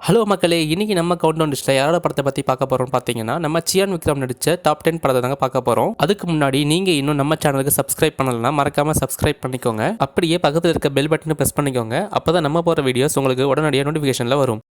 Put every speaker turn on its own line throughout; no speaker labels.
Hello மக்களே, இன்னைக்கு நம்ம கவுண்டவுன் லிஸ்ட்டில் யாரோட படத்தை பற்றி பார்க்க போகிறோம்னு பார்த்தீங்கன்னா, நம்ம சியான் விக்ரம் நடித்த டாப் 10 படத்தை தாங்க பார்க்க போகிறோம். அதுக்கு முன்னாடி நீங்கள் இன்னும் நம்ம சேனலுக்கு சப்ஸ்கிரைப் பண்ணலைன்னா மறக்காமல் சப்ஸ்கிரைப் பண்ணிக்கோங்க. அப்படியே பக்கத்தில் இருக்க பெல் பட்டனை ப்ரெஸ் பண்ணிக்கோங்க. அப்போ தான் நம்ம போகிற வீடியோஸ் உங்களுக்கு உடனடியாக நோட்டிஃபிகேஷனில் வரும்.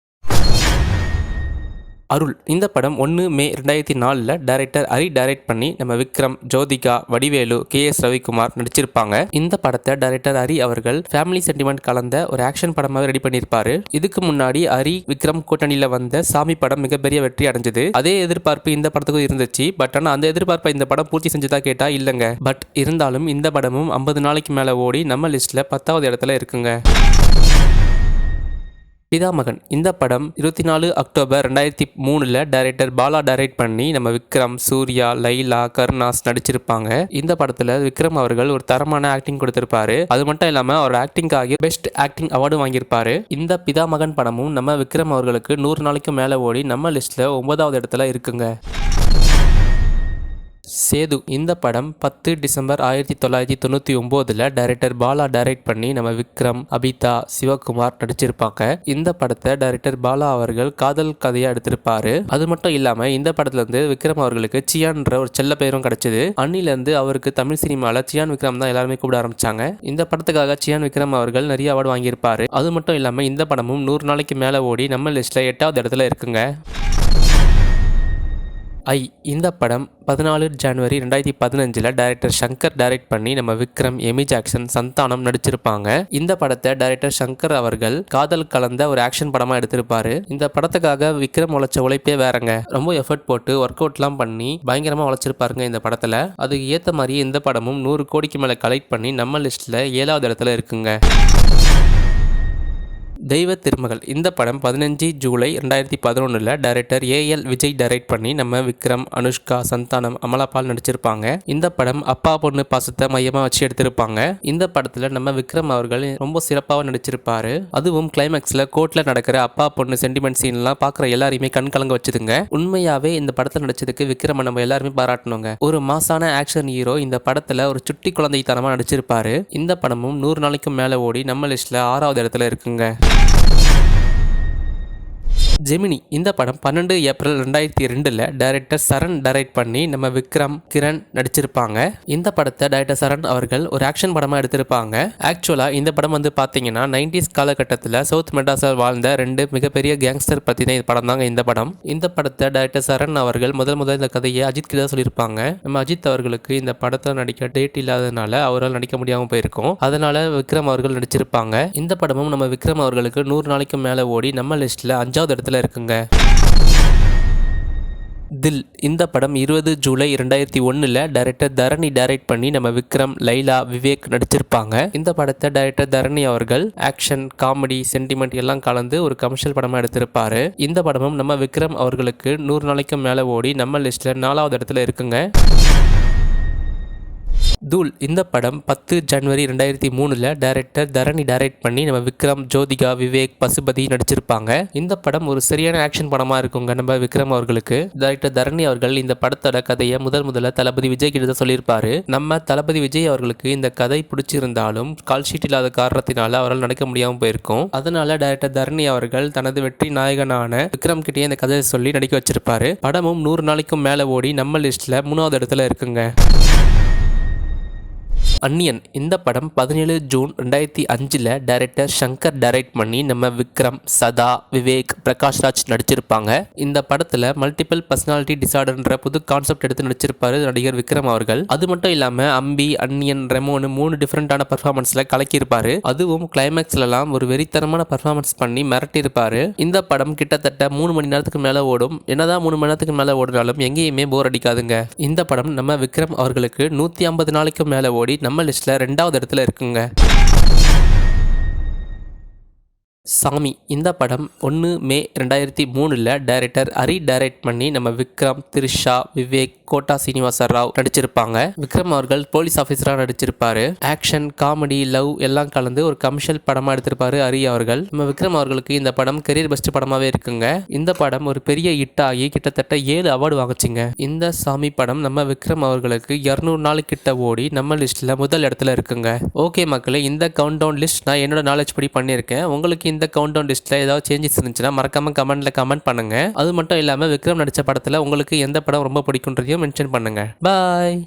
அருள் இந்த படம் 1 மே 2004 டைரக்டர் ஹரி டைரக்ட் பண்ணி நம்ம விக்ரம், ஜோதிகா, வடிவேலு, KS ரவிக்குமார் நடிச்சிருப்பாங்க. இந்த படத்தை டைரக்டர் ஹரி அவர்கள் ஃபேமிலி சென்டிமெண்ட் கலந்த ஒரு ஆக்ஷன் படமாக ரெடி பண்ணியிருப்பாரு. இதுக்கு முன்னாடி ஹரி விக்ரம் கூட்டணியில வந்த சாமி படம் மிகப்பெரிய வெற்றி அடைஞ்சது. அதே எதிர்பார்ப்பு இந்த படத்துக்கும் இருந்துச்சு. பட் ஆனால் அந்த எதிர்பார்ப்பை இந்த படம் பூர்த்தி செஞ்சதா கேட்டா இல்லைங்க. பட் இருந்தாலும் இந்த படமும் 50 நாளைக்கு மேல ஓடி நம்ம லிஸ்ட்ல 10வது இடத்துல இருக்குங்க. பிதாமகன் இந்த படம் 24 அக்டோபர் 2003 டைரக்டர் பாலா டைரக்ட் பண்ணி நம்ம விக்ரம், சூர்யா, லைலா, கருணாஸ் நடிச்சிருப்பாங்க. இந்த படத்துல விக்ரம் அவர்கள் ஒரு தரமான ஆக்டிங் கொடுத்திருப்பாரு. அது மட்டும் இல்லாம அவர் ஆக்டிங்காக பெஸ்ட் ஆக்டிங் அவார்டு வாங்கியிருப்பாரு. இந்த பிதாமகன் படமும் நம்ம விக்ரம் அவர்களுக்கு 100 நாளைக்கு மேல ஓடி நம்ம லிஸ்ட்ல 9வது இடத்துல இருக்குங்க. சேது இந்த படம் 10 டிசம்பர் 1999 டைரக்டர் பாலா டைரக்ட் பண்ணி நம்ம விக்ரம், அபிதா, சிவகுமார் நடிச்சிருப்பாங்க. இந்த படத்தை டைரக்டர் பாலா அவர்கள் காதல் கதையா எடுத்திருப்பாரு. அது மட்டும் இல்லாம இந்த படத்துல இருந்து விக்ரம் அவர்களுக்கு சியான்ற ஒரு செல்ல பெயரும் கிடைச்சது. அன்னில இருந்து அவருக்கு தமிழ் சினிமால சியான் விக்ரம் தான் எல்லாருமே கூப்பிட ஆரம்பிச்சாங்க. இந்த படத்துக்காக சியான் விக்ரம் அவர்கள் நிறைய அவார்டு வாங்கியிருப்பாரு. அது மட்டும் இல்லாம இந்த படமும் 100 நாளைக்கு மேல ஓடி நம்ம லிஸ்ட்ல 8வது இடத்துல இருக்குங்க. இந்த படம் 14 ஜனவரி 2015 டைரக்டர் சங்கர் டைரக்ட் பண்ணி நம்ம விக்ரம், எமி ஜாக்சன், சந்தானம் நடிச்சிருப்பாங்க. இந்த படத்தை டைரக்டர் சங்கர் அவர்கள் காதல் கலந்த ஒரு ஆக்ஷன் படமா எடுத்திருப்பாரு. இந்த படத்துக்காக விக்ரம் உழைச்ச உழைப்பே வேறங்க. ரொம்ப எஃபர்ட் போட்டு ஒர்க் அவுட்லாம் பண்ணி பயங்கரமா உழைச்சிருப்பாருங்க இந்த படத்துல. அதுக்கு ஏத்த மாதிரி இந்த படமும் 100 கோடிக்கு மேல கலெக்ட் பண்ணி நம்ம லிஸ்ட்ல 7வது இடத்துல இருக்குங்க. தெய்வ திருமகள் இந்த படம் 15 July 2011 director AL Vijay direct பண்ணி நம்ம விக்ரம், அனுஷ்கா, சந்தானம், அமலாபால் நடிச்சிருப்பாங்க. இந்த படம் அப்பா பொண்ணு பாசத்தை மையமா வச்சு எடுத்திருப்பாங்க. இந்த படத்துல நம்ம விக்ரம் அவர்கள் ரொம்ப சிறப்பாக நடிச்சிருப்பாரு. அதுவும் கிளைமேக்ஸ்ல கோர்ட்ல நடக்கிற அப்பா பொண்ணு சென்டிமெண்ட் சீன்லாம் பாக்குற எல்லாரையுமே கண் கலங்க வச்சுதுங்க. உண்மையாவே இந்த படத்துல நடிச்சதுக்கு விக்ரம் நம்ம எல்லாருமே பாராட்டணுங்க. ஒரு மாசான ஆக்ஷன் ஹீரோ இந்த படத்துல ஒரு சுட்டி குழந்தைத்தனமா நடிச்சிருப்பாரு. இந்த படமும் 100 நாளைக்கு மேல ஓடி நம்ம லிஸ்ட்ல 6வது இடத்துல இருக்குங்க. ஜெமினி இந்த படம் 12 ஏப்ரல் 2002 டைரக்டர் சரண் டைரக்ட் பண்ணி நம்ம விக்ரம், கிரண் நடிச்சிருப்பாங்க. இந்த படத்தை டைரக்டர் சரண் அவர்கள் ஒரு ஆக்ஷன் படமா எடுத்திருப்பாங்க. ஆக்சுவலா இந்த படம் பாத்தீங்கன்னா 90s காலகட்டத்தில் சவுத் மெட்ராஸில் வாழ்ந்த 2 மிகப்பெரிய கேங்ஸ்டர் பத்தின படம் தாங்க இந்த படம். இந்த படத்தை டைரக்டர் சரண் அவர்கள் முதல் இந்த கதையை அஜித் கிட்ட சொல்லியிருப்பாங்க. நம்ம அஜித் அவர்களுக்கு இந்த படத்தை நடிக்க டேட் இல்லாதனால அவரால் நடிக்க முடியாம போயிருக்கும். அதனால விக்ரம் அவர்கள் நடிச்சிருப்பாங்க. இந்த படமும் நம்ம விக்ரம் அவர்களுக்கு 100 நாளைக்கு மேல ஓடி நம்ம லிஸ்ட்ல 5வது இடத்துல இருக்குங்க. தில் இந்த படம் 20 ஜூலை 2001 டைரக்டர் தரணி டைரக்ட் பண்ணி நம்ம விக்ரம், லைலா, விவேக் நடிச்சிருப்பாங்க. இந்த படத்தை டைரக்டர் தரணி அவர்கள் ஆக்ஷன், காமெடி, சென்டிமெண்ட் எல்லாம் கலந்து ஒரு கமர்ஷியல் படமா எடுத்திருப்பாரு. இந்த படமும் நம்ம விக்ரம் அவர்களுக்கு 100 நாளைக்கு மேல ஓடி நம்ம லிஸ்ட்ல 4வது இடத்துல இருக்குங்க. தூள் இந்த படம் 10 ஜனவரி 2003 டைரக்டர் தரணி டைரக்ட் பண்ணி நம்ம விக்ரம், ஜோதிகா, விவேக், பசுபதி நடிச்சிருப்பாங்க. இந்த படம் ஒரு சரியான ஆக்ஷன் படமா இருக்குங்க நம்ம விக்ரம் அவர்களுக்கு. டைரக்டர் தரணி அவர்கள் இந்த படத்தோட கதையை முதல்ல தளபதி விஜய் கிட்ட சொல்லியிருப்பாரு. நம்ம தளபதி விஜய் அவர்களுக்கு இந்த கதை பிடிச்சிருந்தாலும் கால் ஷீட் இல்லாத காரணத்தினால அவரால் நடிக்க முடியாம போயிருக்கும். அதனால டைரக்டர் தரணி அவர்கள் தனது வெற்றி நாயகனான விக்ரம் கிட்டே இந்த கதையை சொல்லி நடிக்க வச்சிருப்பாரு. படமும் 100 நாளைக்கும் மேல ஓடி நம்ம லிஸ்ட்ல 3வது இடத்துல இருக்குங்க. அன்னியன் இந்த படம் 17 ஜூன் 2005 டைரக்டர் சங்கர் டைரக்ட் பண்ணி நம்ம விக்ரம், சதா, விவேக், பிரகாஷ்ராஜ் நடிச்சிருப்பாங்க. இந்த படத்துல மல்டிபிள் பர்சனாலிட்டி டிசார்டர்ன்ற புது கான்செப்ட் எடுத்து நடிச்சிருப்பாரு நடிகர் விக்ரம் அவர்கள். அது மட்டும் இல்லாம அம்பி, அன்னியன், ரெமோன் 3 டிஃபரெண்டான பர்ஃபார்மன்ஸ்ல கலக்கியிருப்பாரு. அதுவும் கிளைமேக்ஸ்ல எல்லாம் ஒரு வெறித்தனமான பர்ஃபார்மன்ஸ் பண்ணி மிரட்டியிருப்பாரு. இந்த படம் கிட்டத்தட்ட 3 மணி நேரத்துக்கு மேல ஓடும். என்னதான் 3 மணி நேரத்துக்கு மேல ஓடினாலும் எங்கேயுமே போர் அடிக்காதுங்க. இந்த படம் நம்ம விக்ரம் அவர்களுக்கு 150 நாளைக்கு மேல ஓடி நம்ம லிஸ்ட்ல 2வது இடத்துல இருக்குங்க. சாமி இந்த படம் 1 மே 2003 டைரக்டர் ஹரி டைரக்ட் பண்ணி நம்ம விக்ரம், த்ரிஷா, விவேக், கோட்டா சீனிவாச ராவ் நடிச்சிருப்பாங்க. விக்ரம் அவர்கள் போலீஸ் ஆஃபீஸரா நடிச்சிருப்பாரு. ஆக்ஷன், காமெடி, லவ் எல்லாம் கலந்து ஒரு கமர்ஷியல் படமா எடுத்திருப்பாரு ஹரி அவர்கள். நம்ம விக்ரம் அவர்களுக்கு இந்த படம் கெரியர் பெஸ்ட் படமாவே இருக்குங்க. இந்த படம் ஒரு பெரிய ஹிட் ஆகி கிட்டத்தட்ட 7 அவார்டு வாங்குச்சுங்க. இந்த சாமி படம் நம்ம விக்ரம் அவர்களுக்கு 200 நாள் கிட்ட ஓடி நம்ம லிஸ்ட்ல முதல் இடத்துல இருக்குங்க. ஓகே மக்களே, இந்த கவுண்ட் டவுன் லிஸ்ட் நான் என்னோட நாலேஜ் படி பண்ணியிருக்கேன். உங்களுக்கு உங்களுக்கு இந்த கவுண்ட் டவுன் லிஸ்ட்டில் ஏதாவது சேஞ்சஸ் இருந்துச்சுன்னா மறக்காமல் கமெண்ட்டில் கமெண்ட் பண்ணுங்கள். அது மட்டும் இல்லாமல் விக்ரம் நடித்த படத்தில் உங்களுக்கு எந்த படம் ரொம்ப பிடிக்குன்றதையும் மென்ஷன் பண்ணுங்கள். பாய்.